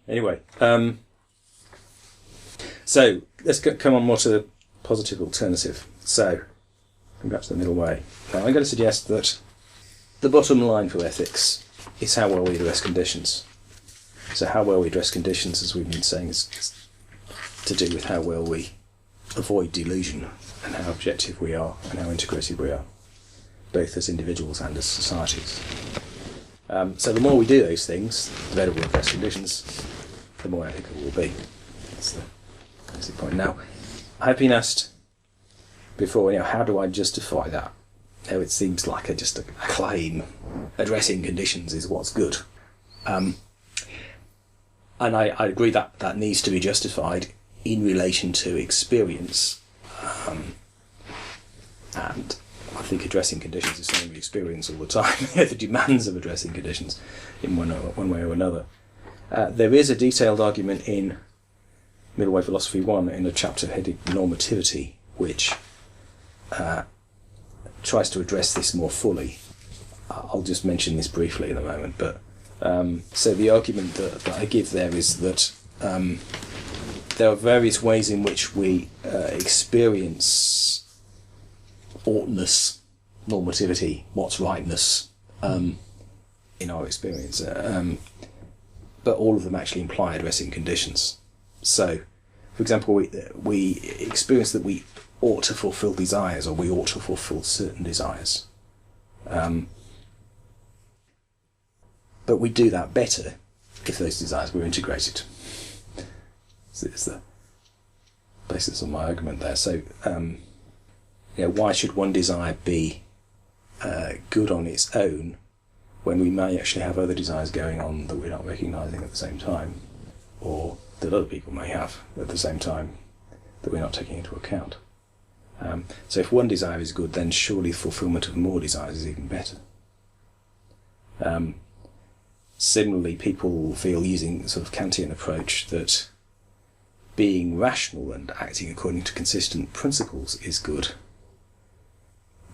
Anyway, so let's come on more to the positive alternative. So, come back to the middle way. Now, I'm going to suggest that the bottom line for ethics is how well we address conditions. So how well we address conditions, as we've been saying, is to do with how well we avoid delusion and how objective we are and how integrated we are, both as individuals and as societies. So the more we do those things, the better we address conditions, the more ethical we'll be. That's the basic point. Now, I've been asked before, how do I justify that? It seems like just a claim. Addressing conditions is what's good. And I agree that needs to be justified in relation to experience. And I think addressing conditions is something we experience all the time. The demands of addressing conditions in one way or another. There is a detailed argument in Middle Way Philosophy 1 in a chapter headed Normativity, which tries to address this more fully. I'll just mention this briefly in a moment, but so the argument that I give there is that there are various ways in which we experience oughtness, normativity, what's rightness in our experience, but all of them actually imply addressing conditions. So, for example, we experience that we ought to fulfil desires, or we ought to fulfil certain desires. But we do that better if those desires were integrated. So it's the basis of my argument there. So, why should one desire be good on its own when we may actually have other desires going on that we're not recognising at the same time, or that other people may have at the same time that we're not taking into account? So if one desire is good, then surely fulfilment of more desires is even better. Similarly, people feel, using the sort of Kantian approach, that being rational and acting according to consistent principles is good.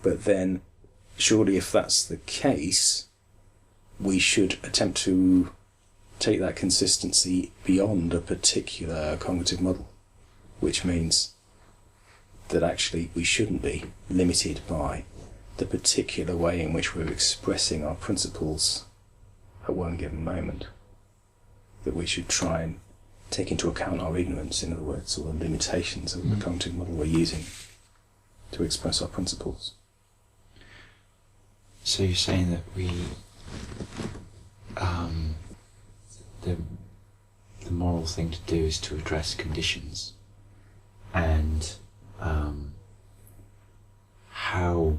But then, surely if that's the case, we should attempt to take that consistency beyond a particular cognitive model, which means that actually we shouldn't be limited by the particular way in which we're expressing our principles at one given moment. That we should try and take into account our ignorance, in other words, or the limitations of the cognitive model we're using to express our principles. So you're saying that the moral thing to do is to address conditions, and how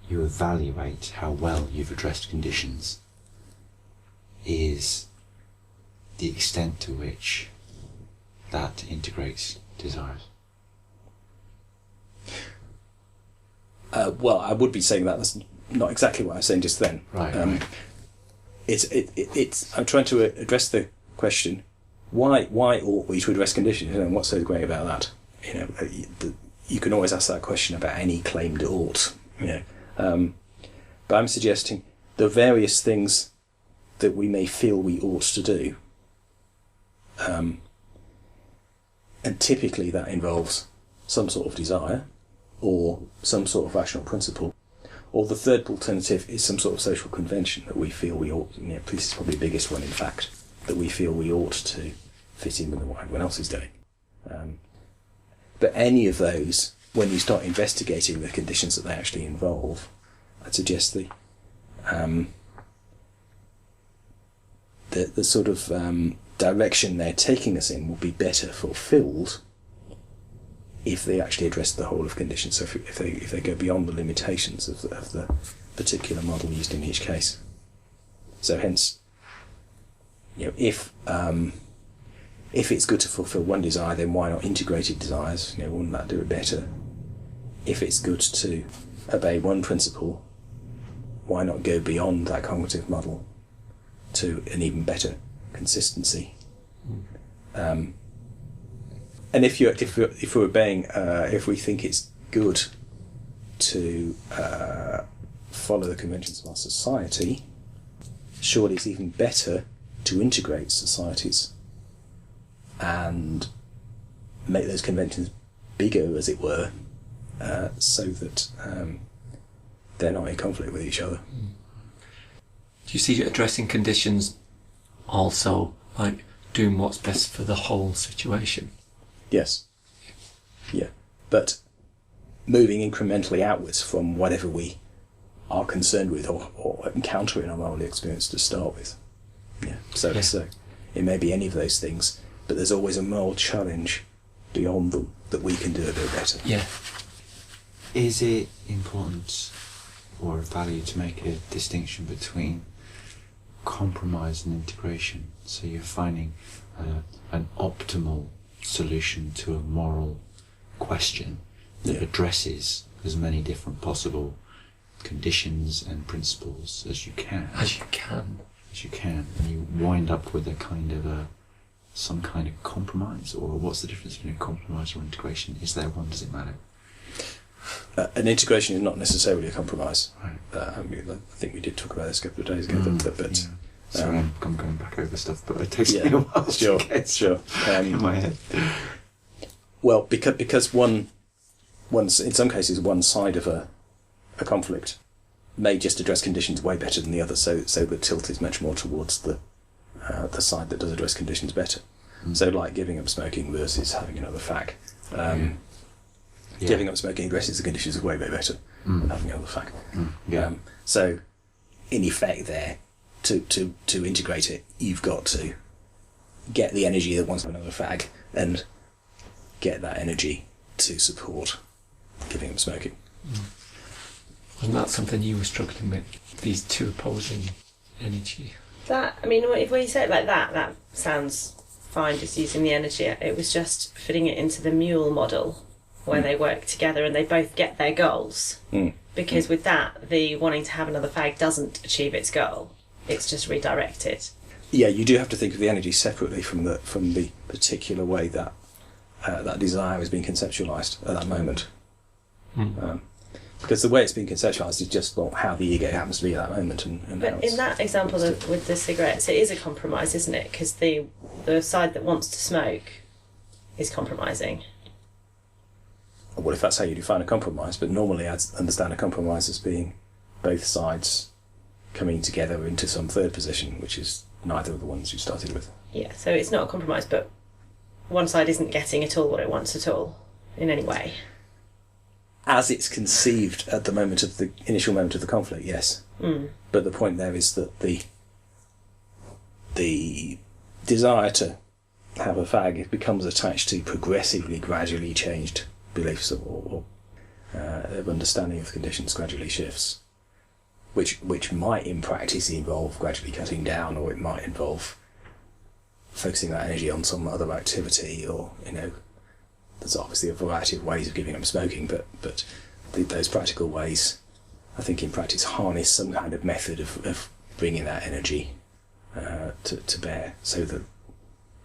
you evaluate how well you've addressed conditions is the extent to which that integrates desires. Well, I would be saying that's not exactly what I was saying just then. Right. It's. I'm trying to address the question: why ought we to address conditions? And what's so great about that? You can always ask that question about any claimed ought. But I'm suggesting the various things that we may feel we ought to do, and typically that involves some sort of desire or some sort of rational principle, or the third alternative is some sort of social convention that we feel we ought. This is probably the biggest one, in fact, that we feel we ought to fit in with what everyone else is doing. But any of those, when you start investigating the conditions that they actually involve, I'd suggest the sort of direction they're taking us in will be better fulfilled if they actually address the whole of conditions. So if they go beyond the limitations of the particular model used in each case. So hence, if it's good to fulfill one desire, then why not integrated desires? Wouldn't that do it better? If it's good to obey one principle, why not go beyond that cognitive model to an even better consistency? And if we're obeying, if we think it's good to follow the conventions of our society, surely it's even better to integrate societies and make those conventions bigger, as it were, so that they're not in conflict with each other. Do you see addressing conditions also like doing what's best for the whole situation? Yes. Yeah. But moving incrementally outwards from whatever we are concerned with or encountering in our moral experience to start with. Yeah. So it may be any of those things, but there's always a moral challenge beyond them that we can do a bit better. Yeah. Is it important or of value to make a distinction between compromise and integration? So you're finding an optimal solution to a moral question that addresses as many different possible conditions and principles as you can. As you can. And you wind up with a kind of some kind of compromise, or what's the difference between compromise or integration? Is there one? Does it matter? An integration is not necessarily a compromise. Right. I think we did talk about this a couple of days ago, but sorry, I'm going back over stuff, but it takes me a while sure, to get sure. in my head. Well, because in some cases one side of a conflict may just address conditions way better than the other, so the tilt is much more towards the side that does address conditions better. So like giving up smoking versus having another fag. Giving up smoking addresses the conditions way better than having another fag. So in effect there, to integrate it, you've got to get the energy that wants another fag and get that energy to support giving up smoking. Wasn't that something you were struggling with, these two opposing energy? That, I mean, when you say it like that, that sounds fine, just using the energy. It was just fitting it into the mule model, where they work together and they both get their goals. Because with that, the wanting to have another fag doesn't achieve its goal. It's just redirected. Yeah, you do have to think of the energy separately from the particular way that that desire is being conceptualised at that moment. Because the way it's being conceptualised is just how the ego happens to be at that moment. But in that example with the cigarettes, it is a compromise, isn't it? Because the side that wants to smoke is compromising. Well, if that's how you define a compromise, but normally I'd understand a compromise as being both sides coming together into some third position, which is neither of the ones you started with. Yeah, so it's not a compromise, but one side isn't getting at all what it wants at all, in any way. As it's conceived at the moment of the initial moment of the conflict, yes. But the point there is that the desire to have a fag becomes attached to progressively, gradually changed beliefs or of understanding of conditions gradually shifts, which might in practice involve gradually cutting down, or it might involve focusing that energy on some other activity, or there's obviously a variety of ways of giving up smoking, but those practical ways, I think in practice, harness some kind of method of bringing that energy to bear, so that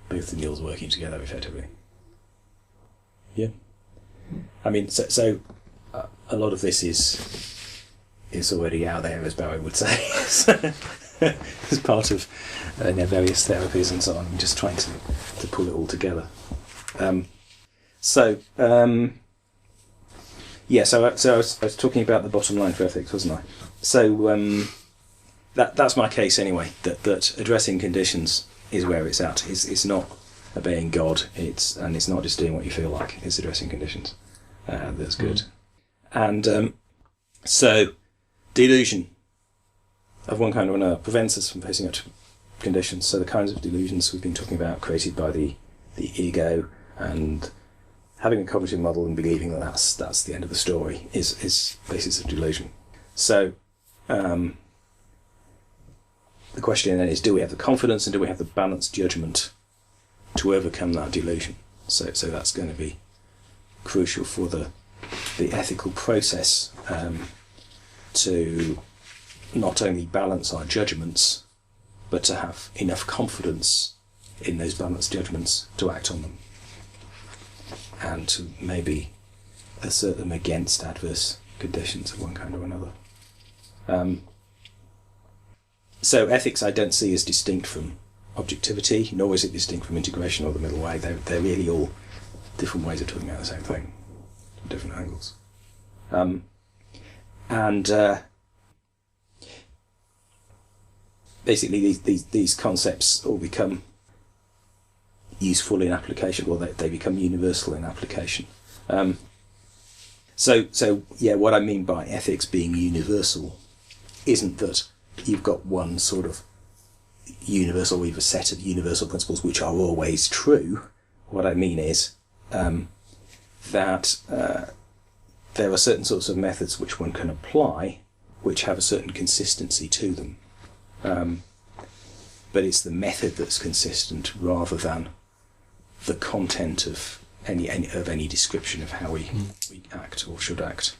both the mules are working together effectively. Yeah. I mean, so a lot of this is already out there, as Barry would say, as part of various therapies and so on. I'm just trying to pull it all together. So I was talking about the bottom line for ethics, wasn't I? So that's my case anyway. That addressing conditions is where it's at. It's not obeying God. It's not just doing what you feel like. It's addressing conditions. That's good. And so delusion of one kind or another prevents us from facing up to conditions. So the kinds of delusions we've been talking about, created by the ego, and having a cognitive model and believing that that's the end of the story is basis of delusion. So the question then is, do we have the confidence and do we have the balanced judgment to overcome that delusion? So that's going to be crucial for the ethical process, to not only balance our judgments, but to have enough confidence in those balanced judgments to act on them, and to maybe assert them against adverse conditions of one kind or another. So ethics I don't see as distinct from objectivity, nor is it distinct from integration or the middle way. They're really all different ways of talking about the same thing, from different angles. Basically, these concepts all become useful in application, or they become universal in application. So what I mean by ethics being universal isn't that you've got one sort of universal, we've a set of universal principles which are always true. What I mean is that there are certain sorts of methods which one can apply which have a certain consistency to them. But it's the method that's consistent rather than the content of any description of how we act or should act.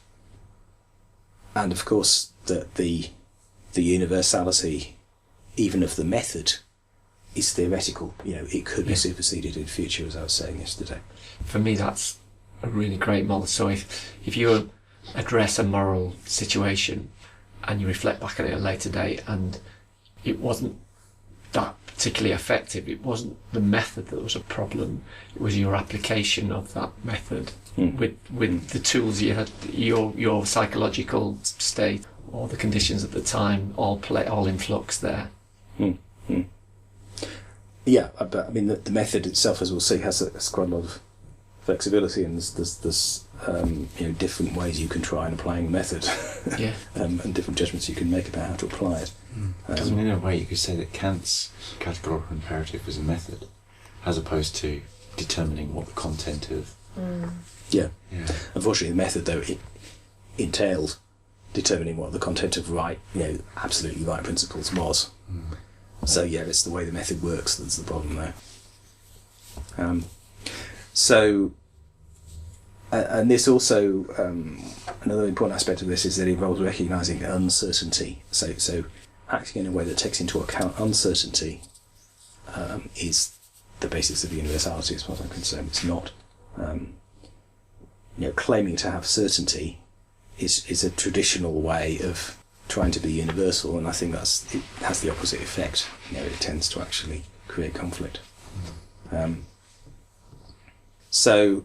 And of course the universality even of the method is theoretical. It could be superseded in future, as I was saying yesterday. For me, that's a really great model. So if you address a moral situation and you reflect back at it at a later date and it wasn't that particularly effective, it wasn't the method that was a problem, it was your application of that method with the tools you had, your psychological state or the conditions at the time all in flux there. Yeah, but I mean the method itself, as we'll see, has quite a lot of flexibility, and there's different ways you can try and applying the method, and different judgments you can make about how to apply it. Because in a way you could say that Kant's categorical imperative is a method, as opposed to determining what the content of. Yeah. Unfortunately, the method though it entailed determining what the content of absolutely right principles was. So it's the way the method works that's the problem there. And this also, another important aspect of this is that it involves recognising uncertainty. So acting in a way that takes into account uncertainty is the basis of universality, as far as I'm concerned. It's not, claiming to have certainty is a traditional way of trying to be universal, and I think it has the opposite effect. It tends to actually create conflict. So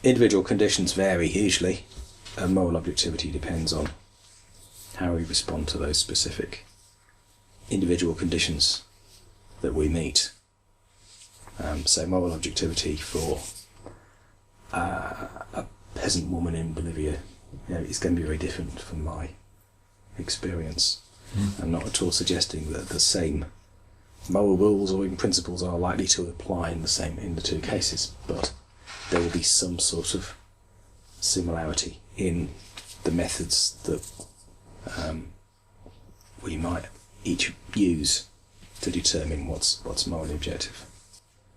individual conditions vary hugely, and moral objectivity depends on how we respond to those specific individual conditions that we meet. So moral objectivity for a peasant woman in Bolivia, it's going to be very different from my experience. I'm not at all suggesting that the same moral rules or even principles are likely to apply in the two cases, but there will be some sort of similarity in the methods that we might each use to determine what's morally objective.